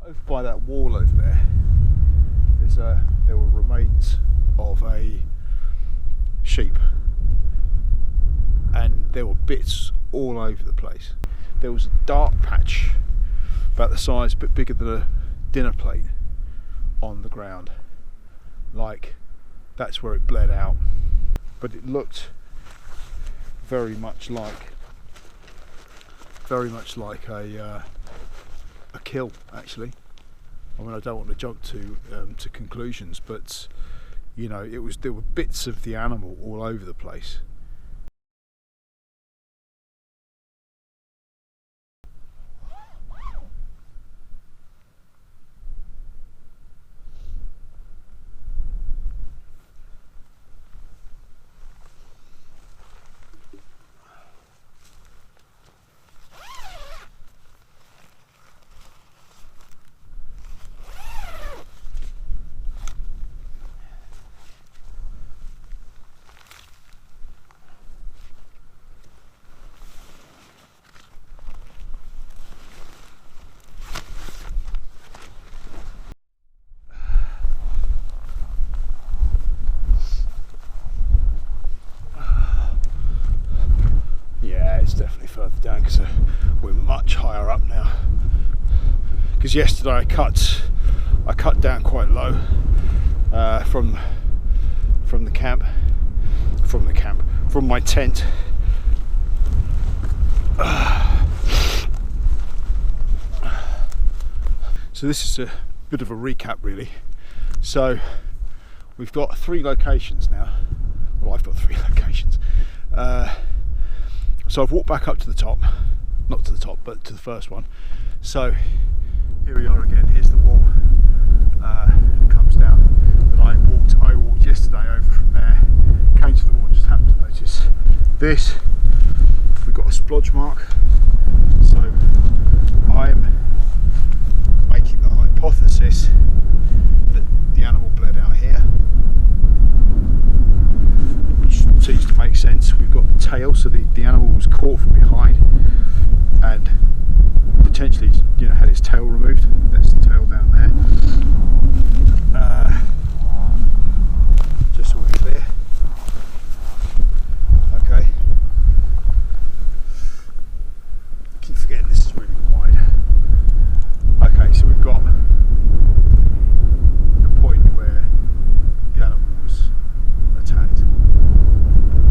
Over by that wall over there, there were remains of a sheep, and there were bits all over the place. There was a dark patch about the size, a bit bigger than a dinner plate, on the ground, like that's where it bled out. But it looked very much like a kill, actually. I mean, I don't want to jump to conclusions, but you know, there were bits of the animal all over the place. It's definitely further down because we're much higher up now. Because yesterday I cut down quite low from my tent. So this is a bit of a recap, really. So we've got 3 locations now. Well, I've got 3 locations. So I've walked back up to the top, not to the top, but to the first one. So here we are again. Here's the wall that comes down. That I walked yesterday over from there. Came to the wall and just happened to notice this. We've got a splodge mark. So I'm making the hypothesis that the animal bled out here, which seems to make sense. We've got the tail, so the animal was caught from behind and potentially, you know, had its tail removed. That's the tail down there. Just so we're clear. Okay. I keep forgetting this is really wide. Okay, so we've got the point where the animal was attacked.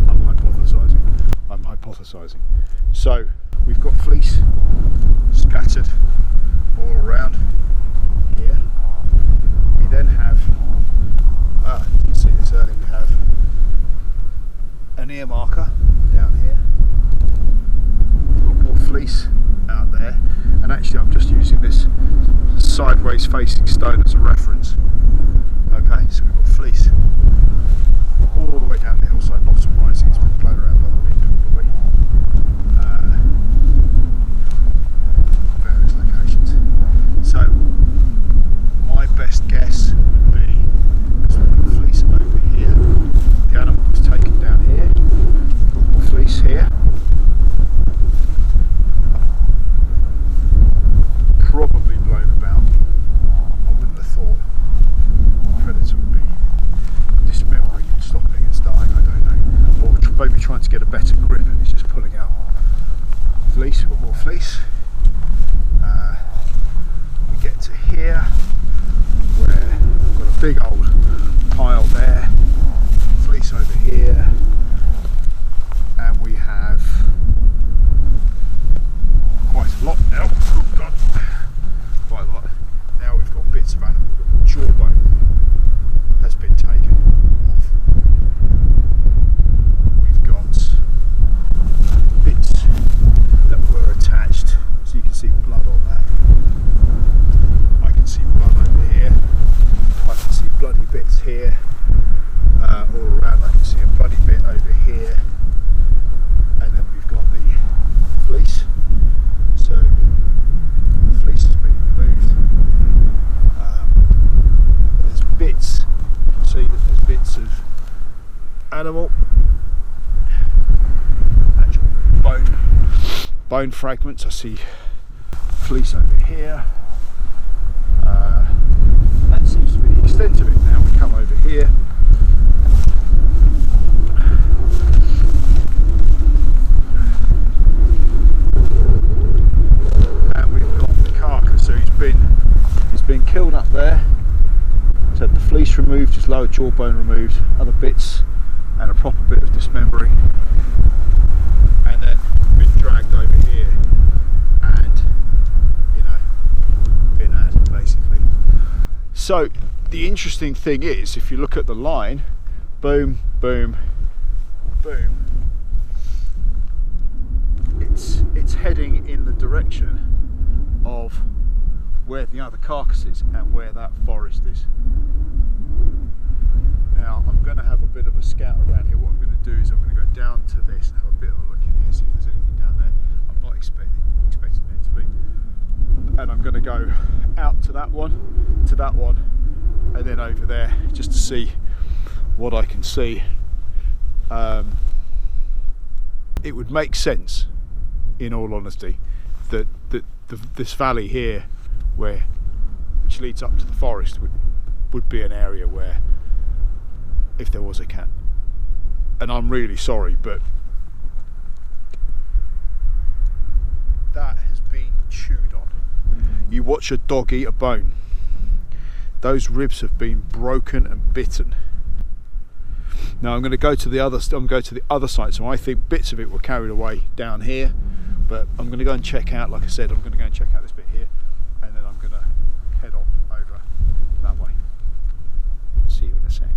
I'm hypothesizing. So we've got fleece scattered all around here. We then have, you didn't see this earlier, we have an ear marker down here. We've got more fleece out there, and actually I'm just using this sideways facing stone as a reference. Okay, so we've got fleece all the way down the hillside. Not surprising, it's been blown around by the wind probably. Various locations. So my best guess would be, because we've got fleece over here, the animal was taken down here, more fleece here, probably blown about. I wouldn't have thought the predator would be dismembering and stopping and starting, I don't know, or maybe trying to get a better grip and it's just pulling out fleece. We've got more fleece. We get to here where we've got a big old pile there, fleece over here, and we have quite a lot now. Oh God, quite a lot. Now we've got bits of animal. Jawbone has been taken off. We've got bits that were attached, so you can see blood on that. I can see blood over here. I can see bloody bits here, all around. I can see a bloody bit over here, and then we've got the fleece. So the fleece has been removed. There's bits. See that there's bits of animal, actual bone fragments. I see fleece over here. went up there, so had the fleece removed, just lower jawbone removed, other bits, and a proper bit of dismembering, and then been dragged over here, and been at it basically. So the interesting thing is, if you look at the line, boom, boom, boom, it's heading in the direction of where the other carcass is and where that forest is. Now I'm going to have a bit of a scout around here. What I'm going to do is I'm going to go down to this and have a bit of a look in here, see if there's anything down there. I'm not expecting there to be. And I'm going to go out to that one, and then over there, just to see what I can see. It would make sense, in all honesty, that this valley here, which leads up to the forest, would be an area where, if there was a cat, and I'm really sorry, but that has been chewed on. You watch a dog eat a bone, those ribs have been broken and bitten. Now I'm going to go to the other side, so I think bits of it were carried away down here, but I'm going to go and check out, like I said, I'm going to go and check out this bit here, and then I'm going to head on over that way. See you in a sec.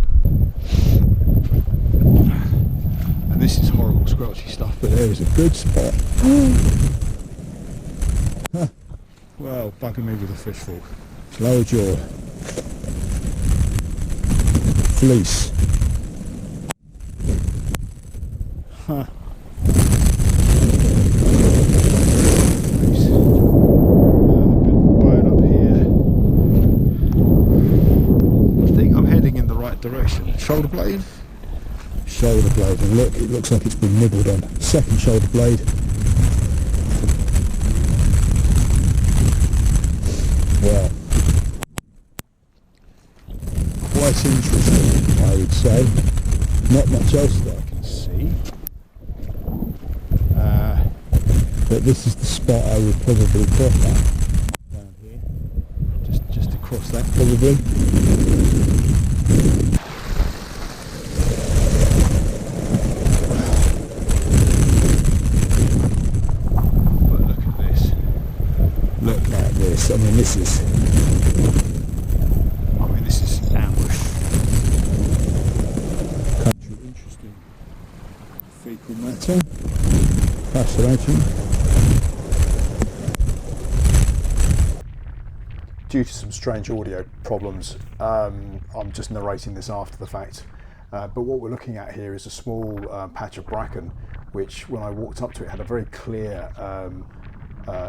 And this is horrible squelchy stuff, but there is a good spot. Well, bugging me with a fish fork. Lower jaw. Fleece. Huh. Direction. Shoulder blade, and look, it looks like it's been nibbled on. Second shoulder blade. Well, quite interesting, I would say. Not much else that I can see, but this is the spot I would probably cross at. Down here, just across that probably. I mean, this is ambush country. Interesting fecal matter. Fascinating. Due to some strange audio problems, I'm just narrating this after the fact. But what we're looking at here is a small patch of bracken, which, when I walked up to it, had a very clear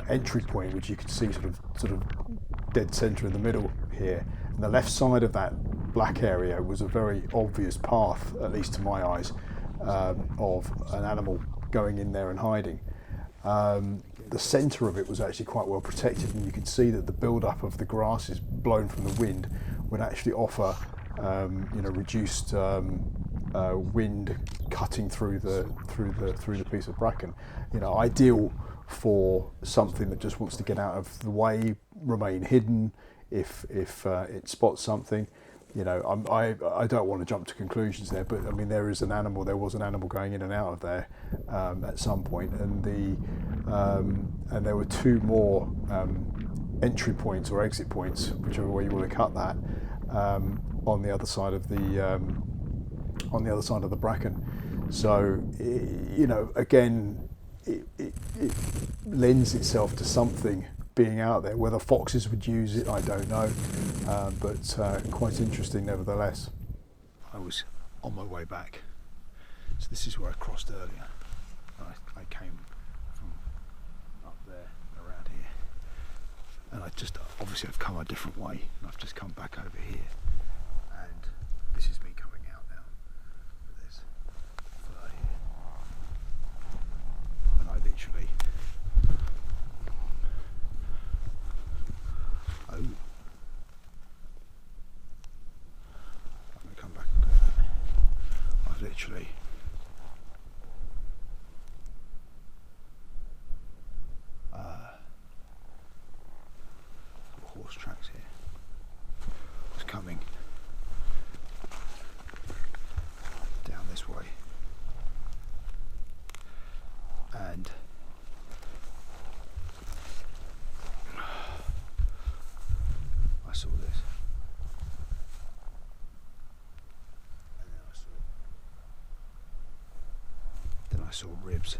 entry point, which you could see sort of dead centre in the middle here. And the left side of that black area was a very obvious path, at least to my eyes, of an animal going in there and hiding. The centre of it was actually quite well protected, and you could see that the build-up of the grasses blown from the wind would actually offer reduced wind cutting through the piece of bracken. Ideal for something that just wants to get out of the way, remain hidden if it spots something. I don't want to jump to conclusions there, but I mean, there was an animal going in and out of there at some point, and there were two more entry points or exit points, whichever way you want to cut that, on the other side of the bracken. So again, it lends itself to something being out there. Whether foxes would use it, I don't know, but quite interesting nevertheless. I was on my way back, so this is where I crossed earlier. I came from up there around here, and obviously I've come a different way, and I've just come back over here, and this is me coming out now. There's fur here, and I literally I'm going to come back and do that. I've literally horse tracks here. coming down this way, and I saw this, and then I saw ribs.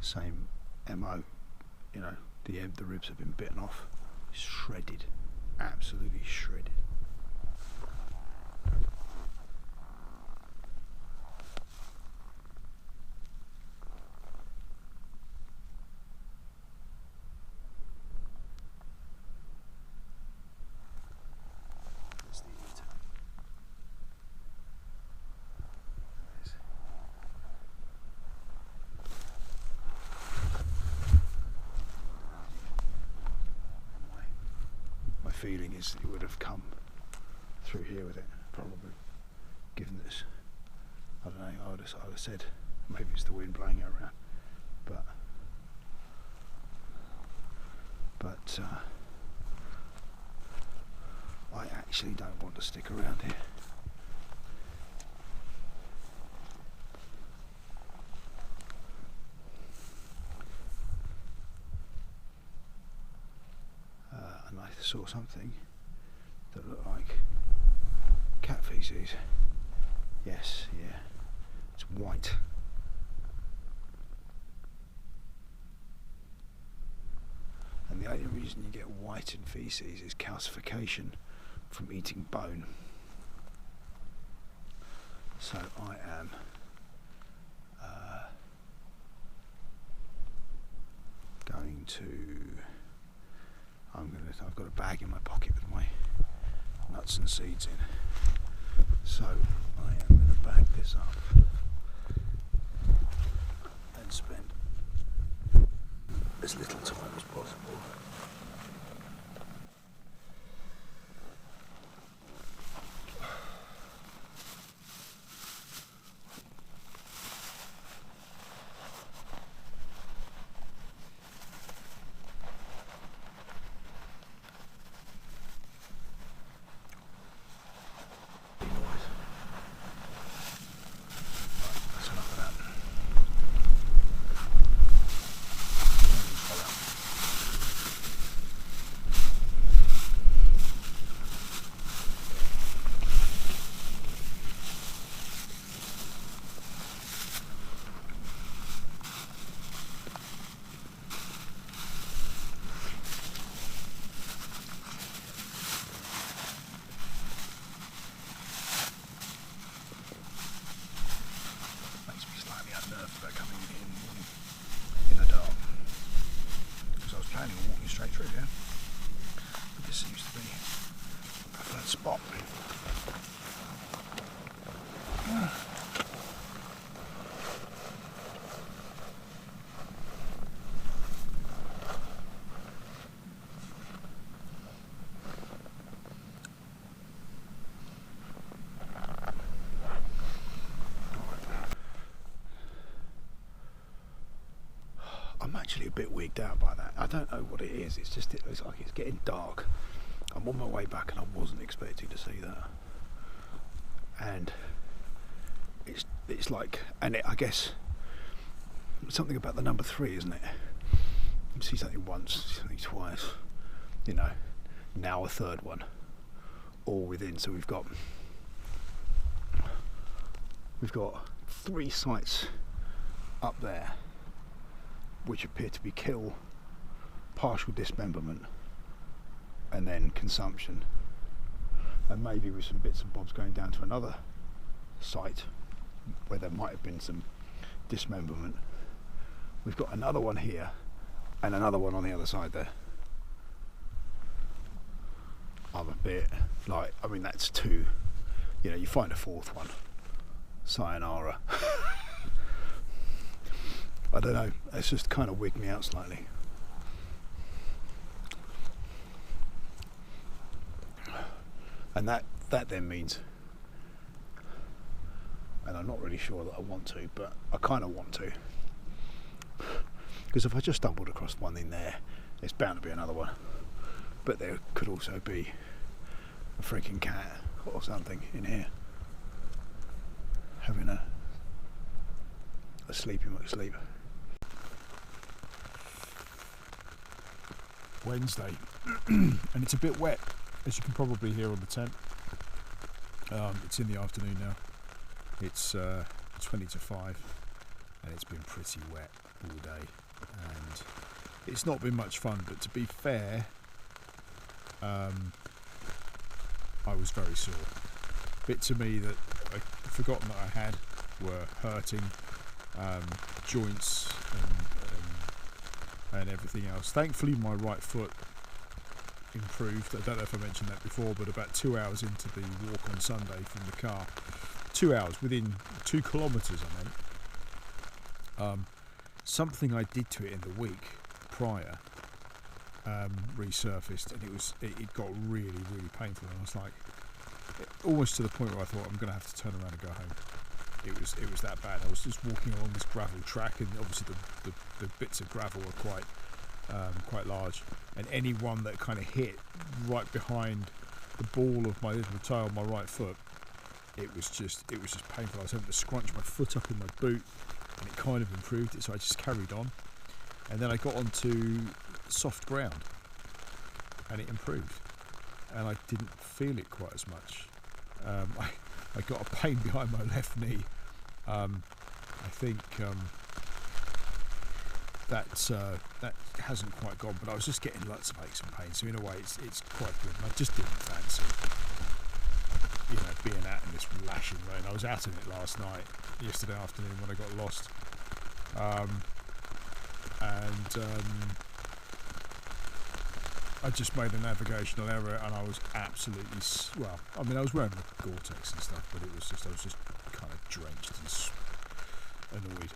Same MO, you know, the ribs have been bitten off, shredded, absolutely shredded. That's the eater. My feeling is it would have come through here with it, probably, given this. I don't know, I would have said maybe it's the wind blowing it around, but I actually don't want to stick around here. And I saw something that looked like cat feces. Yes, yeah, it's white. And the only reason you get white in feces is calcification from eating bone. So I am going to. I've got a bag in my pocket with my nuts and seeds in. So I am going to bag this up and spend as little time as possible. Straight through, yeah. But this seems to be a preferred spot. I'm actually a bit wigged out by that. I don't know what it is. It's just it's like it's getting dark. I'm on my way back and I wasn't expecting to see that. And it's like, and I guess something about the number 3, isn't it? You see something once, see something twice, you know. Now a third one, all within. So we've got 3 sites up there which appear to be kill, partial dismemberment, and then consumption, and maybe with some bits and bobs going down to another site where there might have been some dismemberment. We've got another one here and another one on the other side there. I'm a bit like, I mean, that's 2, you know, you find a 4th one, sayonara. I don't know, it's just kind of wigged me out slightly. And that then means and I'm not really sure that I want to, but I kind of want to, because if I just stumbled across one in there, there's bound to be another one. But there could also be a freaking cat or something in here having a sleepy McSleep. Wednesday, and it's a bit wet, as you can probably hear on the tent. It's in the afternoon now. It's 20 to 5, and it's been pretty wet all day, and it's not been much fun. But to be fair, I was very sore. Bits of me that I'd forgotten that I had were hurting, joints and everything else. Thankfully, my right foot improved. I don't know if I mentioned that before, but about 2 hours into the walk on Sunday from the car, 2 hours, within 2 kilometres I meant, something I did to it in the week prior resurfaced, and it got really, really painful, and I was like, almost to the point where I thought I'm going to have to turn around and go home. It was that bad. I was just walking along this gravel track, and obviously the bits of gravel are quite large, and any one that kind of hit right behind the ball of my little toe on my right foot, it was just painful. I was having to scrunch my foot up in my boot, and it kind of improved it, so I just carried on, and then I got onto soft ground, and it improved, and I didn't feel it quite as much. I got a pain behind my left knee. I think that hasn't quite gone, but I was just getting lots of aches and pains. So in a way, it's quite good. And I just didn't fancy, being out in this lashing rain. I was out in it yesterday afternoon when I got lost, I just made a navigational error, and I was absolutely, I was wearing the Gore-Tex and stuff, but I was just kind of drenched and annoyed.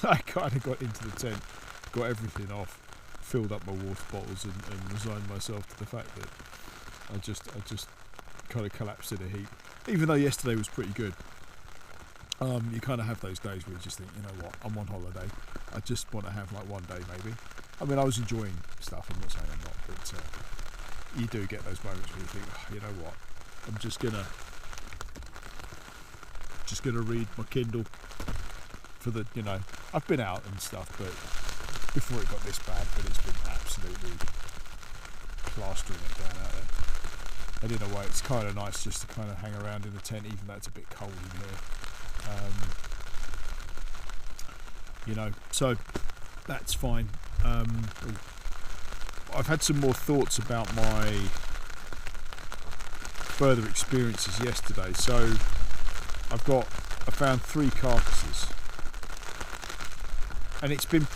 I kind of got into the tent, got everything off, filled up my water bottles, and resigned myself to the fact that I just kind of collapsed in a heap. Even though yesterday was pretty good, you kind of have those days where you just think, you know what, I'm on holiday. I just want to have like one day maybe. I mean, I was enjoying stuff, I'm not saying I'm not, but you do get those moments where you think, you know what, I'm just gonna read my Kindle for the, I've been out and stuff, but before it got this bad, but it's been absolutely plastering it down out there. And in a way, it's kind of nice just to kind of hang around in the tent, even though it's a bit cold in here. So that's fine. I've had some more thoughts about my further experiences yesterday. So I found 3 carcasses, and it's been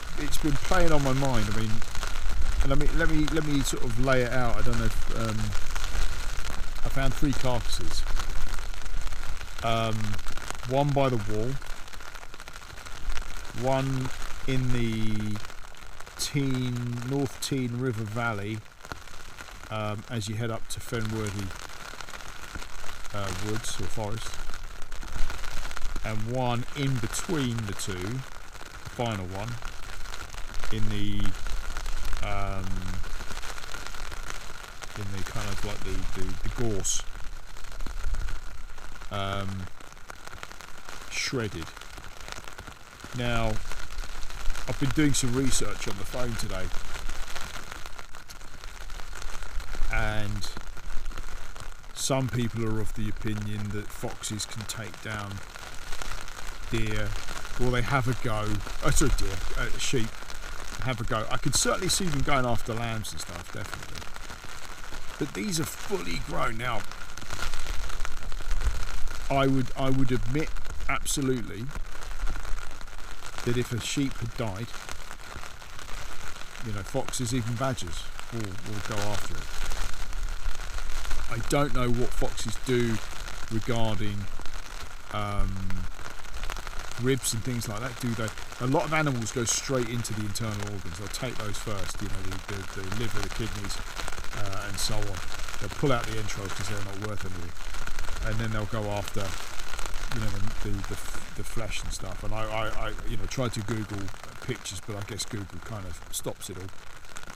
playing on my mind. I mean, let me sort of lay it out. I don't know if I found 3 carcasses. One by the wall, one in the North Tean River Valley, as you head up to Fernworthy woods or forest, and one in between the two, the final one, in the kind of like the gorse, shredded. Now, I've been doing some research on the phone today, and some people are of the opinion that foxes can take down deer, or they have a go. Sheep have a go. I could certainly see them going after lambs and stuff, definitely. But these are fully grown now. I would admit absolutely that if a sheep had died, foxes, even badgers, will go after it. I don't know what foxes do regarding ribs and things like that, do they? A lot of animals go straight into the internal organs. They'll take those first, the liver, the kidneys, and so on. They'll pull out the entrails because they're not worth anything, and then they'll go after you know, the flesh and stuff. And I tried to Google pictures, but I guess Google kind of stops it all.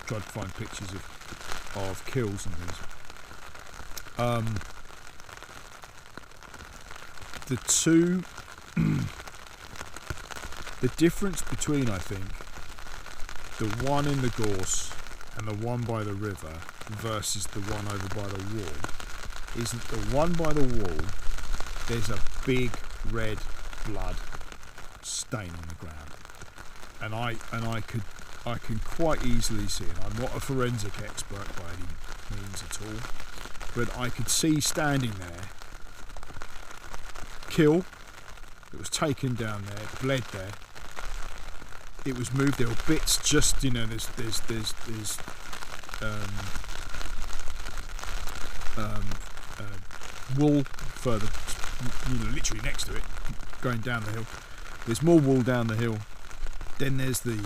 Tried to find pictures of kills and things. The difference between, I think, the one in the gorse and the one by the river versus the one over by the wall is that the one by the wall, there's a big red blood stain on the ground, and I can quite easily see it. I'm not a forensic expert by any means at all, but I could see standing there, kill. It was taken down there, bled there. It was moved. There were bits just, there's wool further, literally next to it, going down the hill. There's more wool down the hill. Then there's there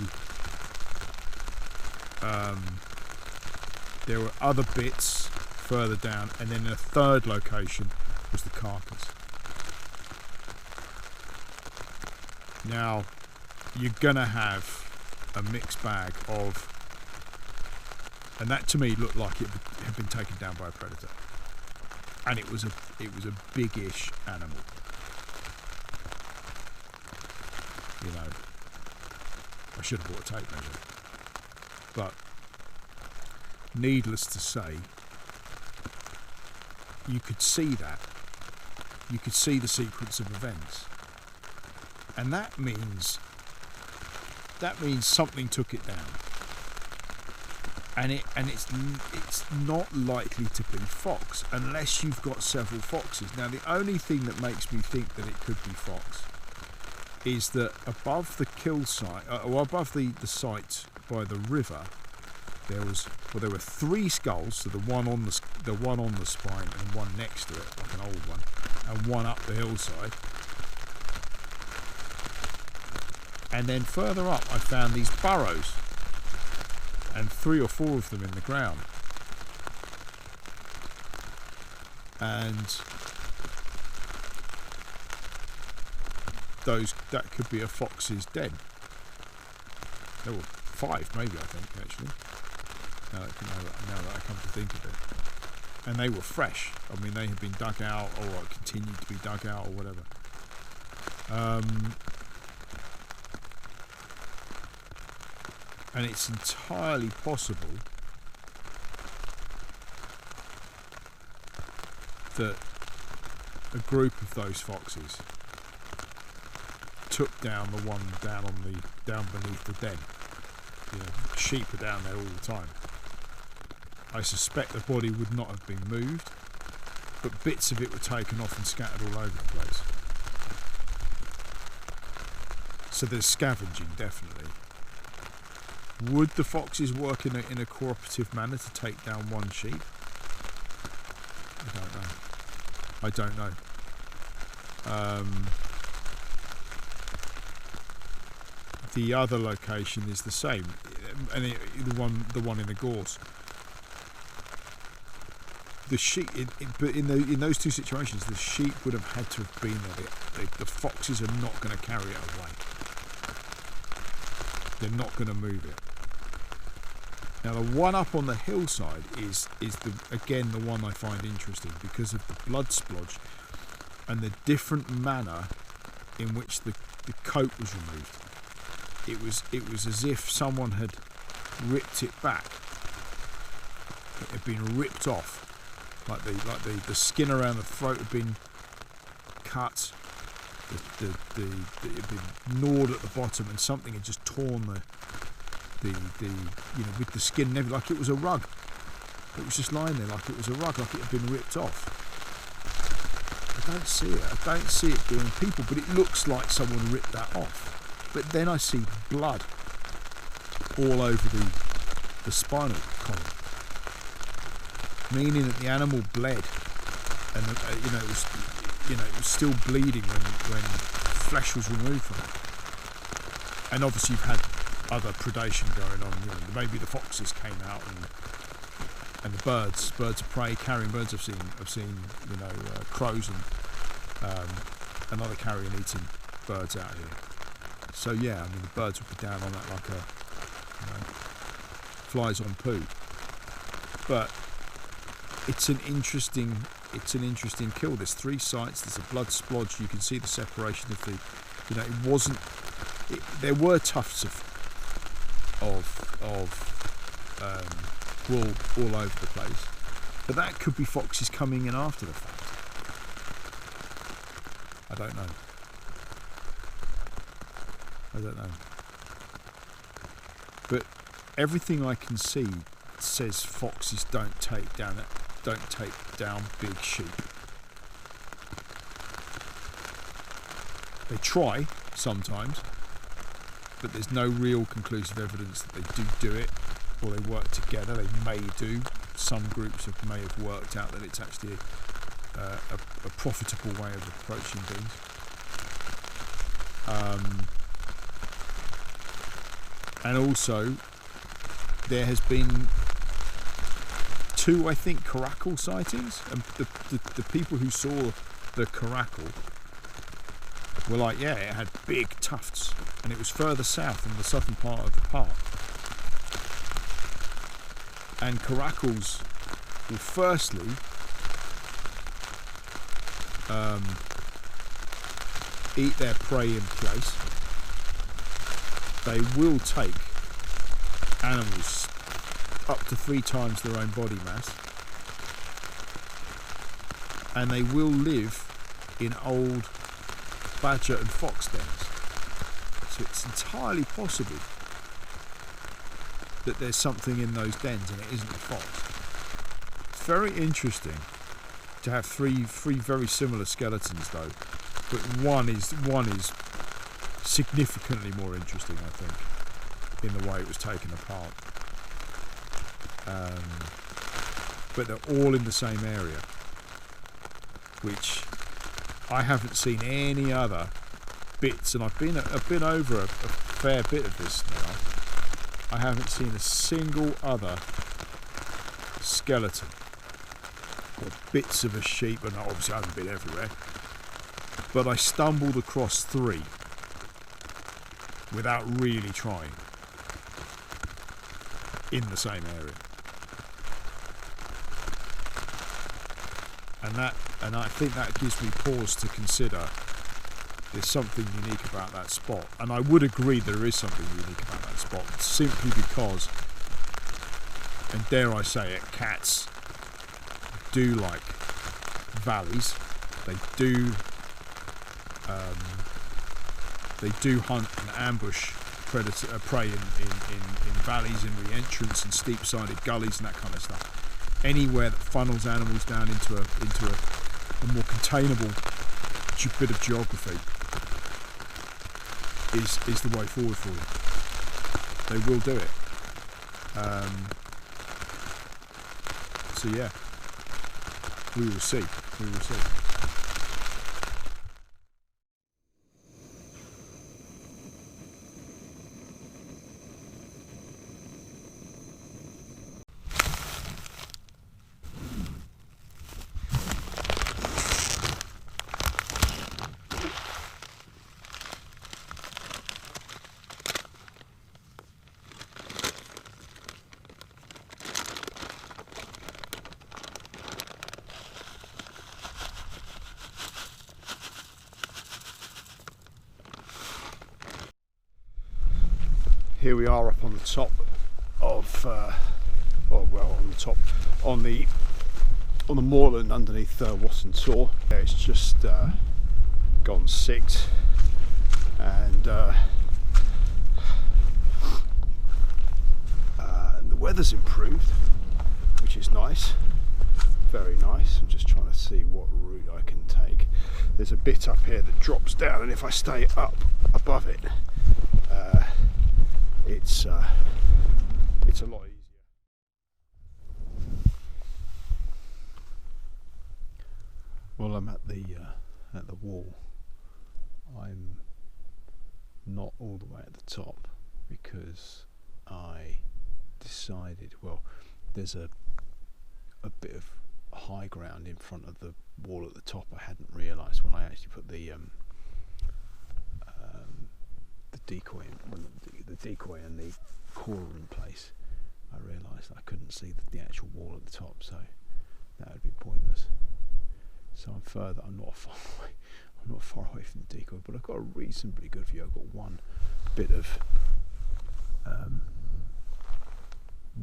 were other bits further down, and then a third location was the carcass. Now, you're gonna have a mixed bag of, and that to me looked like it had been taken down by a predator, and it was a big-ish animal. I should have bought a tape measure, but needless to say, you could see that. You could see the sequence of events. And that means something took it down, and it's not likely to be fox unless you've got several foxes. Now, the only thing that makes me think that it could be fox is that above the kill site, or above the site by the river, there were 3 skulls. So the one on the spine, and one next to it, like an old one, and one up the hillside. And then further up, I found these burrows, and 3 or 4 of them in the ground. And that could be a fox's den. There were 5, maybe, I think, actually. Now that I come to think of it. And they were fresh. I mean, they had been dug out, or continued to be dug out, or whatever. And it's entirely possible that a group of those foxes took down the one down beneath the den. Sheep are down there all the time. I suspect the body would not have been moved, but bits of it were taken off and scattered all over the place. So there's scavenging, definitely. Would the foxes work in a cooperative manner to take down one sheep? I don't know. The other location is the same, and the one in the gorse. The sheep, but in those 2 situations, the sheep would have had to have been there. The foxes are not going to carry it away. They're not going to move it. Now, the one up on the hillside is again the one I find interesting because of the blood splodge and the different manner in which the coat was removed. It was as if someone had ripped it back. It had been ripped off, like the skin around the throat had been cut. It had been gnawed at the bottom, and something had just torn the with the skin and everything, like it was a rug. It was just lying there like it was a rug, like it had been ripped off. I don't see it. I don't see it being people, but it looks like someone ripped that off. But then I see blood all over the spinal column, meaning that the animal bled, and it was still bleeding when flesh was removed from it. And obviously you've had other predation going on. Maybe the foxes came out, and the birds of prey, carrying birds. I've seen crows and another carrion eating birds out here. So yeah, I mean the birds will be down on that like a, you know, flies on poo. But it's an interesting kill. There's 3 sites. There's a blood splodge. You can see the separation of the, you know, it wasn't. There were tufts of wool all over the place, but that could be foxes coming in after the fact. I don't know. But everything I can see says foxes don't take down big sheep. They try sometimes, but there's no real conclusive evidence that they do it, or they work together. They may do. Some groups may have worked out that it's actually a profitable way of approaching things. And also, there has been 2, I think, caracal sightings, and the people who saw the caracal were like, yeah, it had big tufts, and it was further south in the southern part of the park. And caracals will firstly eat their prey in place. They will take animals up to 3 times their own body mass, and they will live in old badger and fox dens. So it's entirely possible that there's something in those dens and it isn't a fox. It's very interesting to have three very similar skeletons though, but one is significantly more interesting, I think, in the way it was taken apart. But they're all in the same area, which I haven't seen any other bits, and I've been over a fair bit of this now. I haven't seen a single other skeleton or bits of a sheep, and obviously I haven't been everywhere, but I stumbled across 3 without really trying in the same area. And I think that gives me pause to consider there's something unique about that spot. And I would agree there is something unique about that spot, simply because, and dare I say it, cats do like valleys. They do hunt and ambush prey in valleys, in re-entrance and steep-sided gullies and that kind of stuff. Anywhere that funnels animals down into a more containable bit of geography is the way forward for them. They will do it. So yeah, we will see. Here we are up on the top of, on the moorland underneath Watton Tor. It's just gone 6, and the weather's improved, which is nice, very nice. I'm just trying to see what route I can take. There's a bit up here that drops down, and if I stay up above it, it's a lot easier. Well, I'm at the wall. I'm not all the way at the top because I decided, well, there's a bit of high ground in front of the wall at the top I hadn't realised. realised when I actually put the decoy and the core in place, I realised I couldn't see the actual wall at the top, so that would be pointless. So I'm not far away from the decoy, but I've got a reasonably good view. I've got one bit of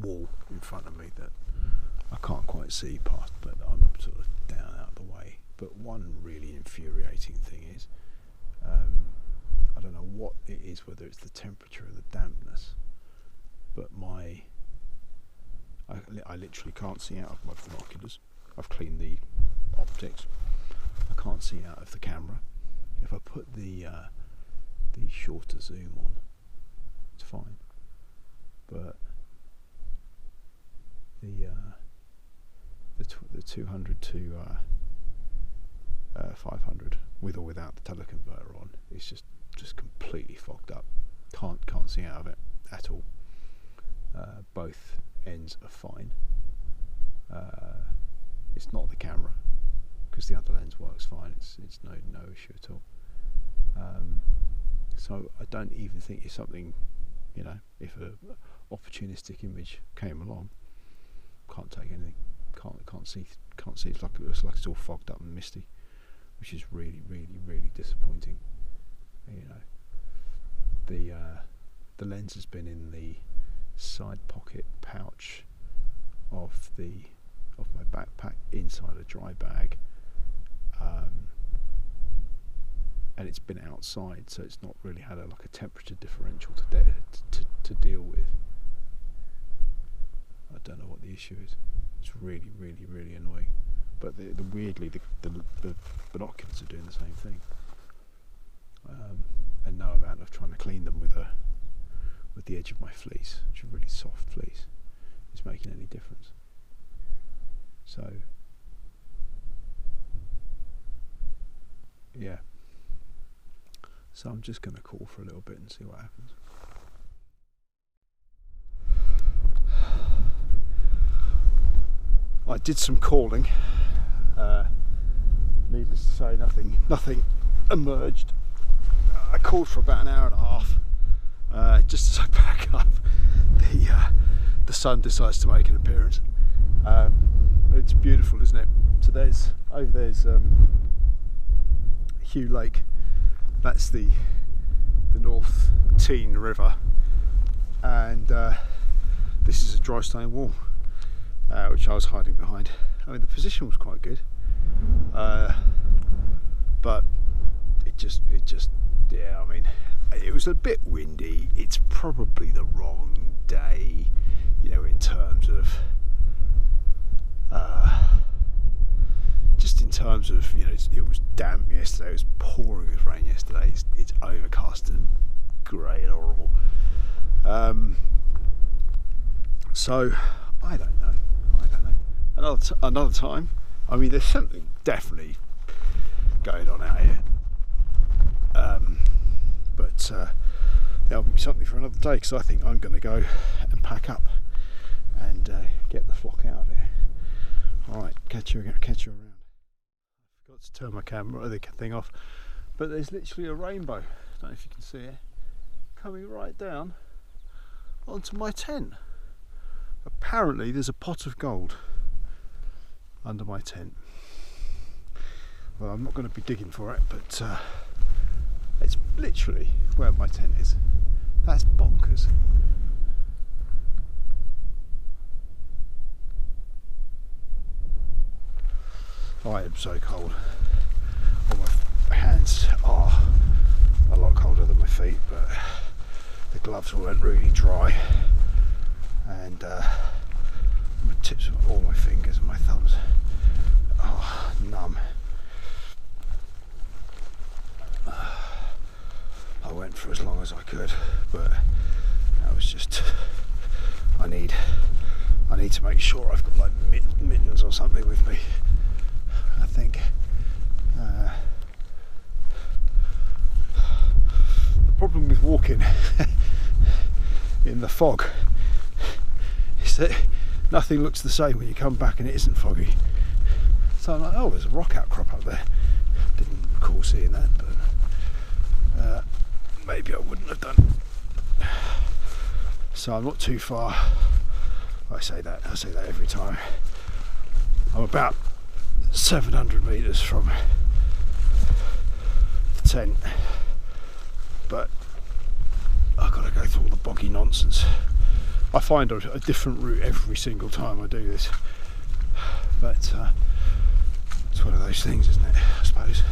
wall in front of me that I can't quite see past, but I'm sort of down out of the way. But one really infuriating thing is, I don't know what it is, whether it's the temperature or the dampness, but I literally can't see out of my binoculars. I've cleaned the optics. I can't see out of the camera. If I put the shorter zoom on, it's fine. But the 200 to 500 with or without the teleconverter on, it's just completely fogged up. Can't see out of it at all. Both ends are fine. It's not the camera, because the other lens works fine. It's no issue at all. So I don't even think it's something, if a opportunistic image came along, can't take anything. Can't see. It looks like it's all fogged up and misty, which is really, really, really disappointing. The lens has been in the side pocket pouch of my backpack inside a dry bag, and it's been outside, so it's not really had a temperature differential to deal with. I don't know what the issue is. It's really, really, really annoying. But weirdly, the binoculars are doing the same thing. And no amount of trying to clean them with the edge of my fleece, which is a really soft fleece, is making any difference. So yeah. So I'm just going to call for a little bit and see what happens. I did some calling. Needless to say, nothing emerged. I called for about an hour and a half. Just as I pack up, the sun decides to make an appearance. It's beautiful, isn't it? So there's Hugh Lake. That's the North Tean River, and this is a dry stone wall, which I was hiding behind. I mean, the position was quite good, but it just yeah, I mean, it was a bit windy. It's probably the wrong day, in terms of just in terms of, it was damp yesterday, it was pouring with rain yesterday, it's overcast and grey and horrible. So I don't know. Another time. I mean, there's something definitely going on out here, but that'll be something for another day, because I think I'm going to go and pack up and get the flock out of here. All right, catch you around. I forgot to turn my camera, the thing off, but there's literally a rainbow. I don't know if you can see it, coming right down onto my tent. Apparently there's a pot of gold under my tent. Well, I'm not going to be digging for it, but it's literally where my tent is. That's bonkers. I am so cold. Well, my hands are a lot colder than my feet, but the gloves weren't really dry, and my tips of all my fingers and my thumbs are numb. I went for as long as I could, but that was just, I need to make sure I've got like mittens or something with me. I think the problem with walking in the fog is that nothing looks the same when you come back and it isn't foggy. So I'm like, oh, there's a rock outcrop up there. Didn't recall seeing that, but maybe I wouldn't have done. So I'm not too far. I say that every time. I'm about 700 metres from the tent, but I've got to go through all the boggy nonsense. I find a different route every single time I do this, but it's one of those things, isn't it, I suppose.